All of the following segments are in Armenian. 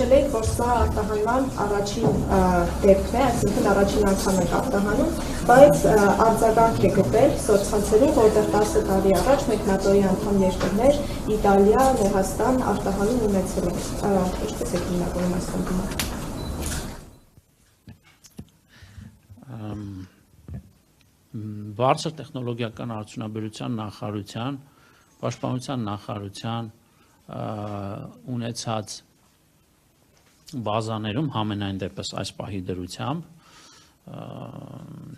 Նշել եք, որ սա արտահանման առաջին դեպքն է, այսինքն առաջին անգամ եք արտահանում, բայց արձագանք է գտել սոցցանցերում, որտեղ 10 տարի առաջ մեկ ՆԱՏՕ-ի անդամ երկրներ, Իտալիա, Լեհաստան արտահանում ունեցել են։ Ինչպես եք հիմնավորում այս խնդիրը։ Բարձր տեխնոլոգիական արդյունաբերության նախարարության, պաշտպանության նախարարության ունեցած բազաներում համենայն դեպս այս պահի դրությամբ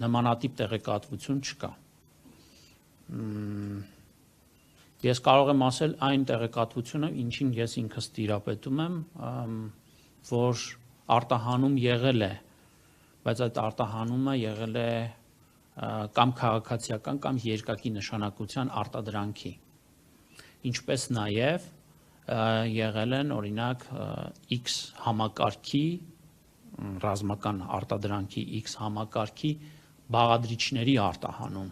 նմանատիպ տեղեկատվություն չկա։ Ես կարող եմ ասել այն տեղեկատվությունը, ինչին ես ինքս տիրապետում եմ, որ արտահանում եղել է, բայց այդ արտահանումը եղել է կամ քաղաքացիական կամ երկակի նշանակության արտադրանքի, ինչպես նաև եղել են օրինակ X համակարգի, ռազմական արտադրանքի X համակարգի բաղադրիչների արտահանում,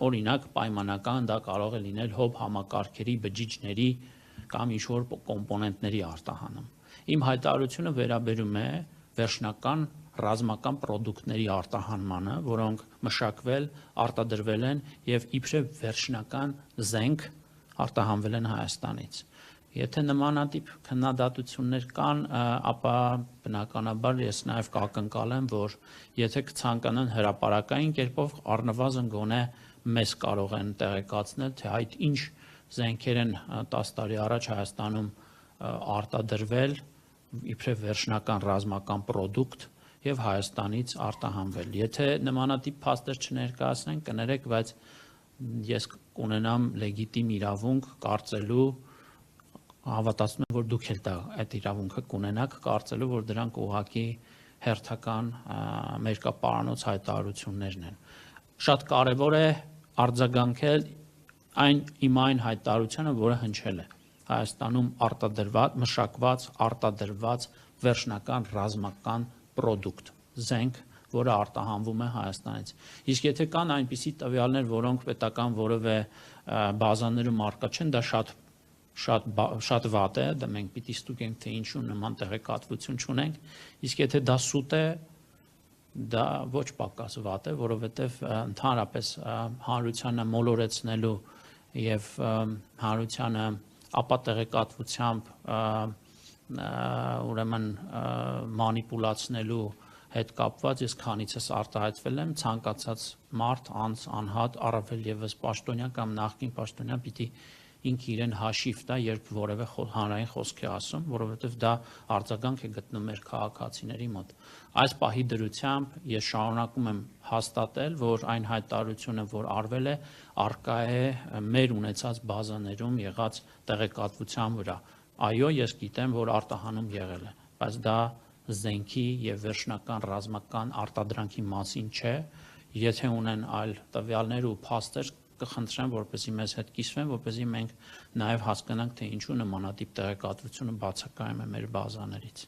օրինակ պայմանական դա կարող է լինել հոբ համակարգերի, բջիջների կամ ինչ-որ կոմպոնենտների արտահանում։ Իմ հայտարարությունը վերաբերում է վերջնական ռազմական պրոդուկտների արտահանմանը, որոնք մշակվել, արտադրվել են և իբրև վերջնական զենք արտահանվել են Հայաստանից։ Եթե նմանատիպ քննադատություններ կան, ապա բնականաբար ես նաև կակնկալեմ, որ եթե կցանկանան հրապարակային կերպով առնվազն գոնե մեզ կարող են տեղեկացնել, թե այդ ինչ զենքեր են 10 տարի առաջ Հայաստանում արտադրվել, իբրև վերջնական ռազմական պրոդուկտ և Հայաստանից արտահանվել։ Եթե նմանատիպ փաստեր չներկայացնեն, կներեք, բայց ես կունենամ լեգիտիմ իրավունք կարծելու, հավատացնում եմ, որ դուք էլ այդ իրավունքը կունենաք կարծելու, որ դրանք ուղղակի հերթական մերկապարանոց հայտարարություններն են։ Շատ կարևոր է արձագանքել իմ այն հայտարարությանը, որը հնչել է Հայաստանում մշակված, արտադրված վերջնական ռազմական պրոդուկտ, զենք, որը արտահանվում է Հայաստանից։ Իսկ եթե կան այնպիսի տվյալներ, որոնք պետական որևէ բազաներում առկա չեն, դա շատ վատ է, դա մենք պիտի ստուգենք, թե ինչու նման տեղեկատվություն չունենք, իսկ եթե դա սուտ է, դա ոչ պակաս վատ է, որովհետև ընդհանրապես հանրությանը մոլորեցնելու և հանրությանը ապա տեղեկատվությամբ ուրեմն մանիպուլացնելու հետ կապված ես քանիցս արտահայտվել եմ, ցանկացած մարդ, անձ, անհատ, առավել ևս պաշտոնյա կամ նախկին պաշտոնյա պիտի ինքը իրեն հաշիվ տա, երբ որևէ հանրային խոսք է ասում, որովհետև դա արձագանք է գտնում մեր քաղաքացիների մոտ։ Այս պահի դրությամբ ես շարունակում եմ հաստատել, որ այն հայտարարությունը, որ արվել է, առկա է մեր ունեցած բազաներում եղած տեղեկատվության վրա։ Այո, ես գիտեմ, որ արտահանում եղել է, բայց դա զենքի և վերջնական ռազմական արտադրանքի մասին չէ, եթե ունեն այլ տվյալներ ու փաստեր, կխնդրեմ, որպեսզի մեզ հետ կիսվեն, որպեսզի մենք նաև հասկանանք, թե ինչու նմանատիպ տեղեկատվությունը բացակայում է մեր բազաներից։